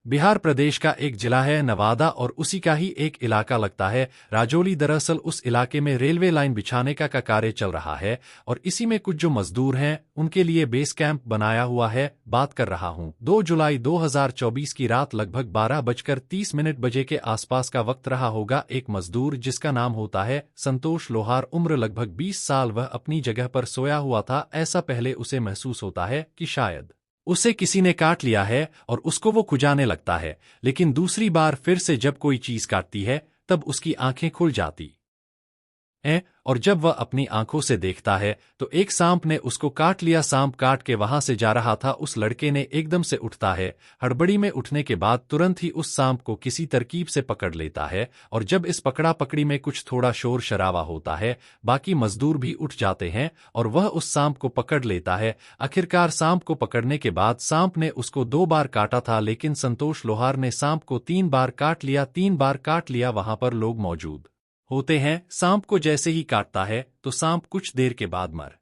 बिहार प्रदेश का एक जिला है नवादा और उसी का ही एक इलाका लगता है राजौली। दरअसल उस इलाके में रेलवे लाइन बिछाने का कार्य चल रहा है और इसी में कुछ जो मजदूर हैं उनके लिए बेस कैंप बनाया हुआ है। बात कर रहा हूं 2 जुलाई 2024 की रात लगभग 12:30 बजे के आसपास का वक्त रहा होगा। एक मजदूर जिसका नाम होता है संतोष लोहार, उम्र लगभग 20 साल, वह अपनी जगह पर सोया हुआ था। ऐसा पहले उसे महसूस होता है कि शायद उसे किसी ने काट लिया है और उसको वो खुजाने लगता है, लेकिन दूसरी बार फिर से जब कोई चीज काटती है तब उसकी आंखें खुल जाती हैं और जब वह अपनी आंखों से देखता है तो एक सांप ने उसको काट लिया। सांप काट के वहां से जा रहा था। उस लड़के ने एकदम से उठता है। हड़बड़ी में उठने के बाद तुरंत ही उस सांप को किसी तरकीब से पकड़ लेता है और जब इस पकड़ा पकड़ी में कुछ थोड़ा शोर शराबा होता है, बाकी मजदूर भी उठ जाते हैं और वह उस सांप को पकड़ लेता है। आखिरकार सांप को पकड़ने के बाद सांप ने उसको 2 बार काटा था, लेकिन संतोष लोहार ने सांप को 3 बार काट लिया। 3 बार काट लिया। वहां पर लोग मौजूद होते हैं। सांप को जैसे ही काटता है तो सांप कुछ देर के बाद मर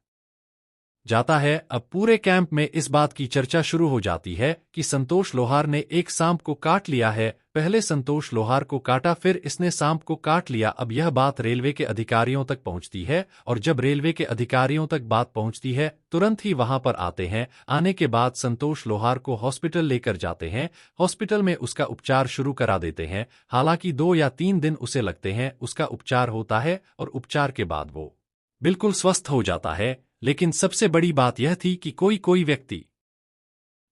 जाता है। अब पूरे कैंप में इस बात की चर्चा शुरू हो जाती है कि संतोष लोहार ने एक सांप को काट लिया है। पहले संतोष लोहार को काटा, फिर इसने सांप को काट लिया। अब यह बात रेलवे के अधिकारियों तक पहुंचती है और जब रेलवे के अधिकारियों तक बात पहुंचती है तुरंत ही वहां पर आते हैं। आने के बाद संतोष लोहार को हॉस्पिटल लेकर जाते हैं। हॉस्पिटल में उसका उपचार शुरू करा देते हैं। हालांकि 2 या 3 दिन उसे लगते हैं। उसका उपचार होता है और उपचार के बाद वो बिल्कुल स्वस्थ हो जाता है। लेकिन सबसे बड़ी बात यह थी कि कोई व्यक्ति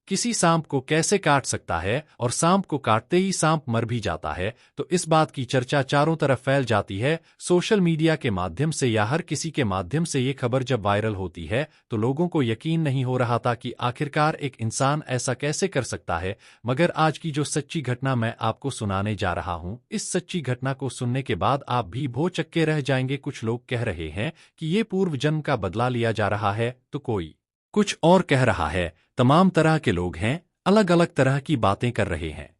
किसी सांप को कैसे काट सकता है और सांप को काटते ही सांप मर भी जाता है। तो इस बात की चर्चा चारों तरफ फैल जाती है। सोशल मीडिया के माध्यम से या हर किसी के माध्यम से ये खबर जब वायरल होती है तो लोगों को यकीन नहीं हो रहा था कि आखिरकार एक इंसान ऐसा कैसे कर सकता है। मगर आज की जो सच्ची घटना मैं आपको सुनाने जा रहा हूं, इस सच्ची घटना को सुनने के बाद आप भी भौचक्के रह जाएंगे। कुछ लोग कह रहे हैं कि ये पूर्व जन्म का बदला लिया जा रहा है, तो कोई कुछ और कह रहा है। तमाम तरह के लोग हैं, अलग अलग तरह की बातें कर रहे हैं,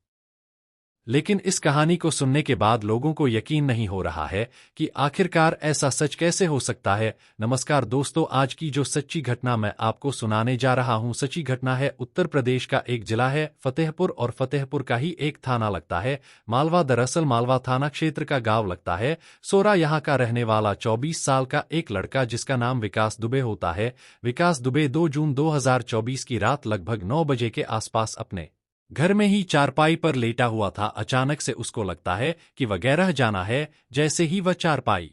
लेकिन इस कहानी को सुनने के बाद लोगों को यकीन नहीं हो रहा है कि आखिरकार ऐसा सच कैसे हो सकता है। नमस्कार दोस्तों, आज की जो सच्ची घटना मैं आपको सुनाने जा रहा हूं, सच्ची घटना है उत्तर प्रदेश का एक जिला है फतेहपुर और फतेहपुर का ही एक थाना लगता है मालवा। दरअसल मालवा थाना क्षेत्र का गांव लगता है सोरा। यहां का रहने वाला 24 साल का एक लड़का जिसका नाम विकास दुबे होता है। विकास दुबे 2 जून 2024 की रात लगभग 9 बजे के आसपास अपने घर में ही चारपाई पर लेटा हुआ था। अचानक से उसको लगता है कि वगैरह जाना है। जैसे ही वह चारपाई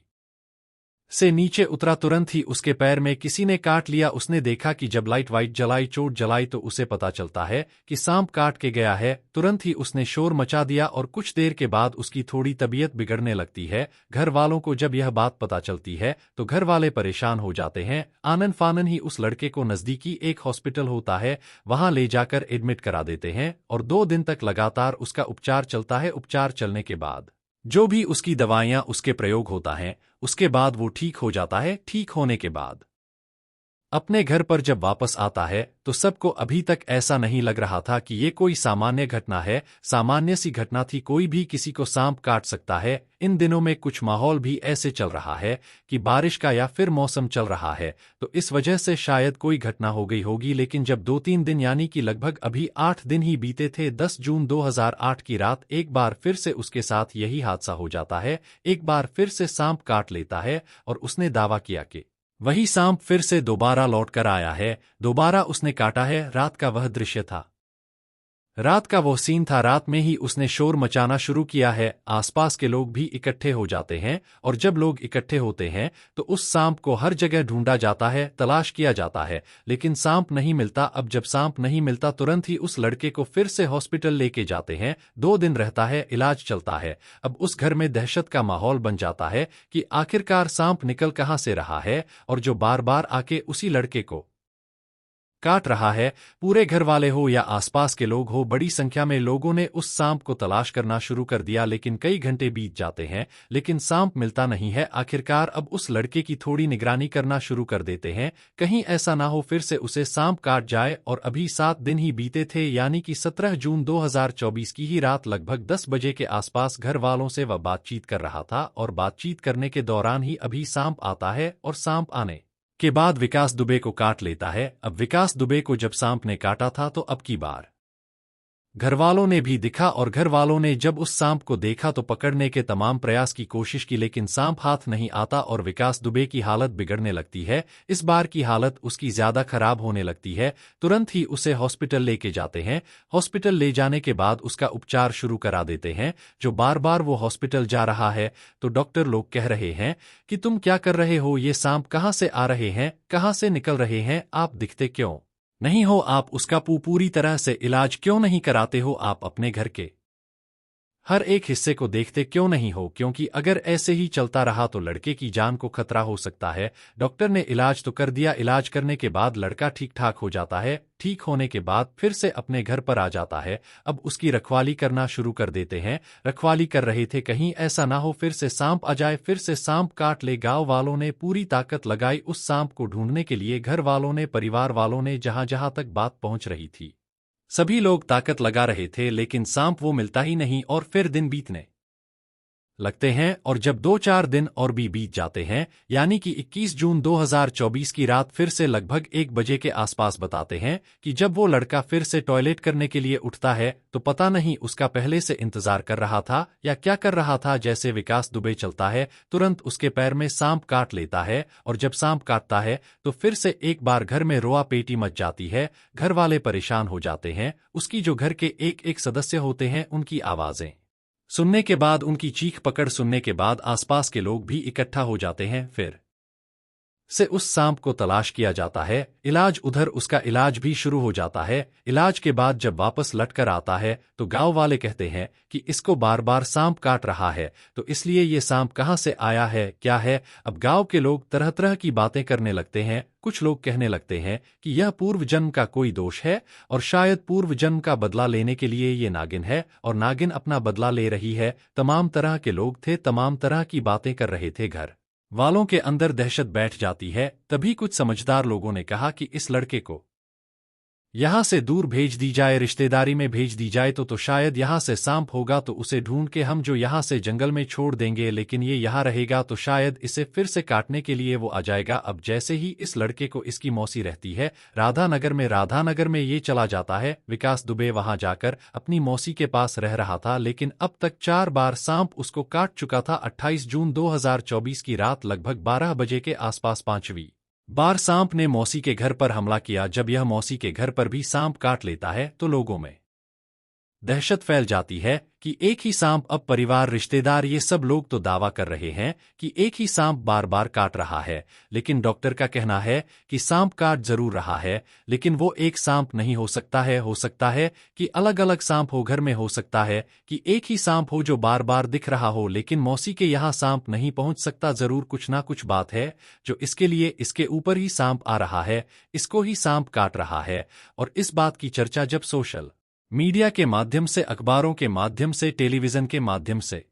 से नीचे उतरा तुरंत ही उसके पैर में किसी ने काट लिया। उसने देखा कि जब लाइट वाइट जलाई, चोट जलाई, तो उसे पता चलता है कि सांप काट के गया है। तुरंत ही उसने शोर मचा दिया और कुछ देर के बाद उसकी थोड़ी तबीयत बिगड़ने लगती है। घर वालों को जब यह बात पता चलती है तो घर वाले परेशान हो जाते हैं। आनन फानन ही उस लड़के को नजदीकी एक हॉस्पिटल होता है वहां ले जाकर एडमिट करा देते हैं और 2 दिन तक लगातार उसका उपचार चलता है। उपचार चलने के बाद जो भी उसकी दवाइयां उसके प्रयोग होता है, उसके बाद वो ठीक हो जाता है। ठीक होने के बाद अपने घर पर जब वापस आता है तो सबको अभी तक ऐसा नहीं लग रहा था कि ये कोई सामान्य घटना है, सामान्य सी घटना थी। कोई भी किसी को सांप काट सकता है। इन दिनों में कुछ माहौल भी ऐसे चल रहा है कि बारिश का या फिर मौसम चल रहा है, तो इस वजह से शायद कोई घटना हो गई होगी। लेकिन जब 2-3 दिन यानी कि लगभग अभी 8 दिन ही बीते थे, 10 जून 2008 की रात एक बार फिर से उसके साथ यही हादसा हो जाता है। एक बार फिर से सांप काट लेता है और उसने दावा किया कि वही सांप फिर से दोबारा लौट कर आया है। दोबारा उसने काटा है। रात का वह दृश्य था, रात का वो सीन था। रात में ही उसने शोर मचाना शुरू किया है। आसपास के लोग भी इकट्ठे हो जाते हैं और जब लोग इकट्ठे होते हैं तो उस सांप को हर जगह ढूंढा जाता है, तलाश किया जाता है, लेकिन सांप नहीं मिलता। अब जब सांप नहीं मिलता तुरंत ही उस लड़के को फिर से हॉस्पिटल लेके जाते हैं। 2 दिन रहता है, इलाज चलता है। अब उस घर में दहशत का माहौल बन जाता है कि आखिरकार सांप निकल कहां से रहा है और जो बार बार आके उसी लड़के को काट रहा है। पूरे घर वाले हो या आसपास के लोग हो, बड़ी संख्या में लोगों ने उस सांप को तलाश करना शुरू कर दिया। लेकिन कई घंटे बीत जाते हैं लेकिन सांप मिलता नहीं है। आखिरकार अब उस लड़के की थोड़ी निगरानी करना शुरू कर देते हैं, कहीं ऐसा ना हो फिर से उसे सांप काट जाए। और अभी 7 दिन ही बीते थे, यानी कि 17 जून 2024 की ही रात लगभग 10 बजे के आसपास घर वालों से वह बातचीत कर रहा था और बातचीत करने के दौरान ही अभी सांप आता है और सांप आने के बाद विकास दुबे को काट लेता है। अब विकास दुबे को जब सांप ने काटा था तो अब की बार घरवालों ने भी दिखा और घरवालों ने जब उस सांप को देखा तो पकड़ने के तमाम प्रयास की कोशिश की, लेकिन सांप हाथ नहीं आता और विकास दुबे की हालत बिगड़ने लगती है। इस बार की हालत उसकी ज्यादा खराब होने लगती है। तुरंत ही उसे हॉस्पिटल लेके जाते हैं। हॉस्पिटल ले जाने के बाद उसका उपचार शुरू करा देते हैं। जो बार बार वो हॉस्पिटल जा रहा है तो डॉक्टर लोग कह रहे हैं कि तुम क्या कर रहे हो, ये सांप कहाँ से आ रहे हैं, कहाँ से निकल रहे हैं, आप दिखते क्यों नहीं हो, आप उसका पूरी तरह से इलाज क्यों नहीं कराते हो, आप अपने घर के हर एक हिस्से को देखते क्यों नहीं हो, क्योंकि अगर ऐसे ही चलता रहा तो लड़के की जान को खतरा हो सकता है। डॉक्टर ने इलाज तो कर दिया। इलाज करने के बाद लड़का ठीक ठाक हो जाता है। ठीक होने के बाद फिर से अपने घर पर आ जाता है। अब उसकी रखवाली करना शुरू कर देते हैं। रखवाली कर रहे थे कहीं ऐसा ना हो फिर से सांप आ जाए, फिर से सांप काट ले। गांव वालों ने पूरी ताकत लगाई उस सांप को ढूंढने के लिए। घर वालों ने, परिवार वालों ने, जहां जहां तक बात पहुंच रही थी सभी लोग ताकत लगा रहे थे, लेकिन सांप वो मिलता ही नहीं। और फिर दिन बीतने लगते हैं और जब 2-4 दिन और भी बीत जाते हैं, यानी कि 21 जून 2024 की रात फिर से लगभग 1 बजे के आसपास बताते हैं कि जब वो लड़का फिर से टॉयलेट करने के लिए उठता है तो पता नहीं उसका पहले से इंतजार कर रहा था या क्या कर रहा था। जैसे विकास दुबे चलता है तुरंत उसके पैर में सांप काट लेता है और जब सांप काटता है तो फिर से एक बार घर में रोआ पेटी मच जाती है। घर वाले परेशान हो जाते हैं। उसकी जो घर के एक एक सदस्य होते हैं उनकी आवाजें सुनने के बाद, उनकी चीख पकड़ सुनने के बाद आसपास के लोग भी इकट्ठा हो जाते हैं। फिर से उस सांप को तलाश किया जाता है। इलाज उधर उसका इलाज भी शुरू हो जाता है। इलाज के बाद जब वापस लटकर आता है तो गांव वाले कहते हैं कि इसको बार बार सांप काट रहा है, तो इसलिए ये सांप कहाँ से आया है, क्या है। अब गांव के लोग तरह तरह की बातें करने लगते हैं। कुछ लोग कहने लगते हैं कि यह पूर्व जन्म का कोई दोष है और शायद पूर्व जन्म का बदला लेने के लिए ये नागिन है और नागिन अपना बदला ले रही है। तमाम तरह के लोग थे, तमाम तरह की बातें कर रहे थे। घर वालों के अंदर दहशत बैठ जाती है। तभी कुछ समझदार लोगों ने कहा कि इस लड़के को यहां से दूर भेज दी जाए, रिश्तेदारी में भेज दी जाए तो शायद यहां से सांप होगा तो उसे ढूंढ के हम जो यहां से जंगल में छोड़ देंगे, लेकिन ये यहां रहेगा तो शायद इसे फिर से काटने के लिए वो आ जाएगा। अब जैसे ही इस लड़के को इसकी मौसी रहती है राधानगर में, राधानगर में ये चला जाता है। विकास दुबे वहां जाकर अपनी मौसी के पास रह रहा था, लेकिन अब तक 4 बार सांप उसको काट चुका था। 28 जून 2024 की रात लगभग 12 बजे के आसपास 5वीं बार सांप ने मौसी के घर पर हमला किया। जब यह मौसी के घर पर भी सांप काट लेता है तो लोगों में दहशत फैल जाती है कि एक ही सांप, अब परिवार, रिश्तेदार, ये सब लोग तो दावा कर रहे हैं कि एक ही सांप बार बार काट रहा है, लेकिन डॉक्टर का कहना है कि सांप काट जरूर रहा है, लेकिन वो एक सांप नहीं हो सकता है। हो सकता है कि अलग अलग सांप हो, घर में हो सकता है कि एक ही सांप हो जो बार बार दिख रहा हो, लेकिन मौसी के यहाँ सांप नहीं पहुंच सकता। जरूर कुछ ना कुछ बात है जो इसके लिए इसके ऊपर ही सांप आ रहा है, इसको ही सांप काट रहा है। और इस बात की चर्चा जब सोशल मीडिया के माध्यम से, अखबारों के माध्यम से, टेलीविजन के माध्यम से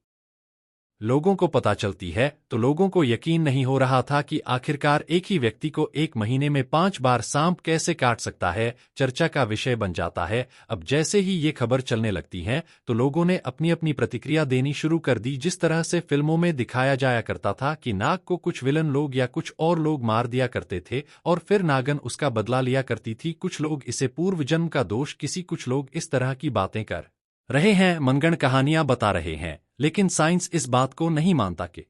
लोगों को पता चलती है तो लोगों को यकीन नहीं हो रहा था कि आखिरकार एक ही व्यक्ति को एक महीने में 5 बार सांप कैसे काट सकता है। चर्चा का विषय बन जाता है। अब जैसे ही ये खबर चलने लगती है तो लोगों ने अपनी अपनी प्रतिक्रिया देनी शुरू कर दी। जिस तरह से फिल्मों में दिखाया जाया करता था कि नाग को कुछ विलन लोग या कुछ और लोग मार दिया करते थे और फिर नागन उसका बदला लिया करती थी। कुछ लोग इसे पूर्व जन्म का दोष, कुछ लोग इस तरह की बातें कर रहे हैं, मनगढ़ कहानियां बता रहे हैं, लेकिन साइंस इस बात को नहीं मानता कि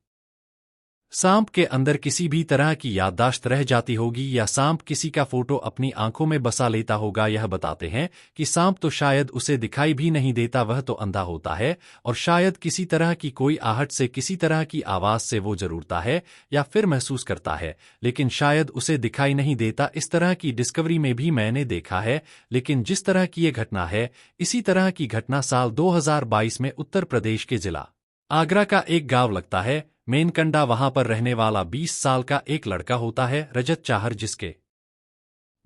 सांप के अंदर किसी भी तरह की याददाश्त रह जाती होगी या सांप किसी का फोटो अपनी आंखों में बसा लेता होगा। यह बताते हैं कि सांप तो शायद उसे दिखाई भी नहीं देता, वह तो अंधा होता है और शायद किसी तरह की कोई आहट से, किसी तरह की आवाज से वो जरूरता है या फिर महसूस करता है, लेकिन शायद उसे दिखाई नहीं देता। इस तरह की डिस्कवरी में भी मैंने देखा है, लेकिन जिस तरह की ये घटना है, इसी तरह की घटना साल 2022 में उत्तर प्रदेश के जिला आगरा का एक गांव लगता है मेनकंडा। वहां पर रहने वाला 20 साल का एक लड़का होता है रजत चाहर, जिसके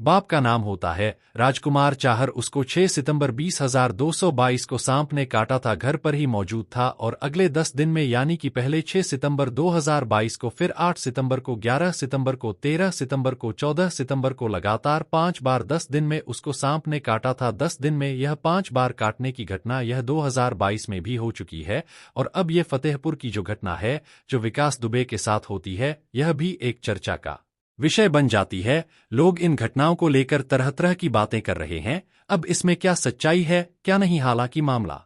बाप का नाम होता है राजकुमार चाहर। उसको 6 सितंबर 2022 को सांप ने काटा था, घर पर ही मौजूद था और अगले 10 दिन में, यानी कि पहले 6 सितंबर 2022 को, फिर 8 सितंबर को, 11 सितंबर को, 13 सितंबर को, 14 सितंबर को, लगातार 5 बार 10 दिन में उसको सांप ने काटा था। 10 दिन में यह 5 बार काटने की घटना यह 2022 में भी हो चुकी है। और अब यह फतेहपुर की जो घटना है जो विकास दुबे के साथ होती है, यह भी एक चर्चा का विषय बन जाती है। लोग इन घटनाओं को लेकर तरह तरह की बातें कर रहे हैं। अब इसमें क्या सच्चाई है क्या नहीं, हालांकि मामला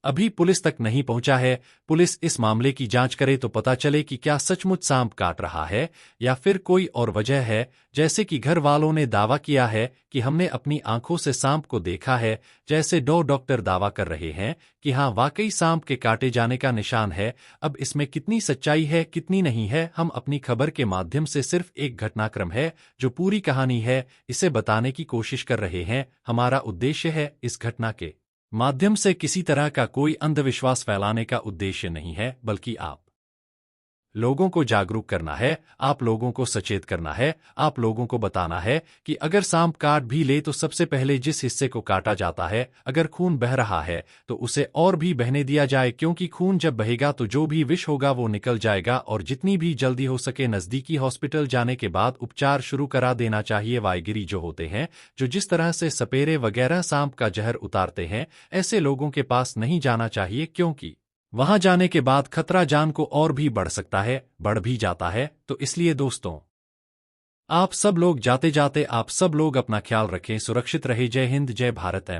अभी पुलिस तक नहीं पहुंचा है। पुलिस इस मामले की जांच करे तो पता चले कि क्या सचमुच सांप काट रहा है या फिर कोई और वजह है। जैसे कि घर वालों ने दावा किया है कि हमने अपनी आंखों से सांप को देखा है, जैसे दो डॉक्टर दावा कर रहे हैं कि हाँ वाकई सांप के काटे जाने का निशान है। अब इसमें कितनी सच्चाई है कितनी नहीं है, हम अपनी खबर के माध्यम से सिर्फ एक घटनाक्रम है जो पूरी कहानी है इसे बताने की कोशिश कर रहे हैं। हमारा उद्देश्य है इस घटना के माध्यम से किसी तरह का कोई अंधविश्वास फैलाने का उद्देश्य नहीं है, बल्कि आप लोगों को जागरूक करना है, आप लोगों को सचेत करना है, आप लोगों को बताना है कि अगर सांप काट भी ले तो सबसे पहले जिस हिस्से को काटा जाता है, अगर खून बह रहा है तो उसे और भी बहने दिया जाए, क्योंकि खून जब बहेगा तो जो भी विष होगा वो निकल जाएगा और जितनी भी जल्दी हो सके नजदीकी हॉस्पिटल जाने के बाद उपचार शुरू करा देना चाहिए। वायगिरी जो होते हैं, जो जिस तरह से सपेरे वगैरह सांप का जहर उतारते हैं, ऐसे लोगों के पास नहीं जाना चाहिए, क्योंकि वहां जाने के बाद खतरा जान को और भी बढ़ सकता है, बढ़ भी जाता है। तो इसलिए दोस्तों, आप सब लोग जाते जाते आप सब लोग अपना ख्याल रखें, सुरक्षित रहे। जय हिंद, जय भारत।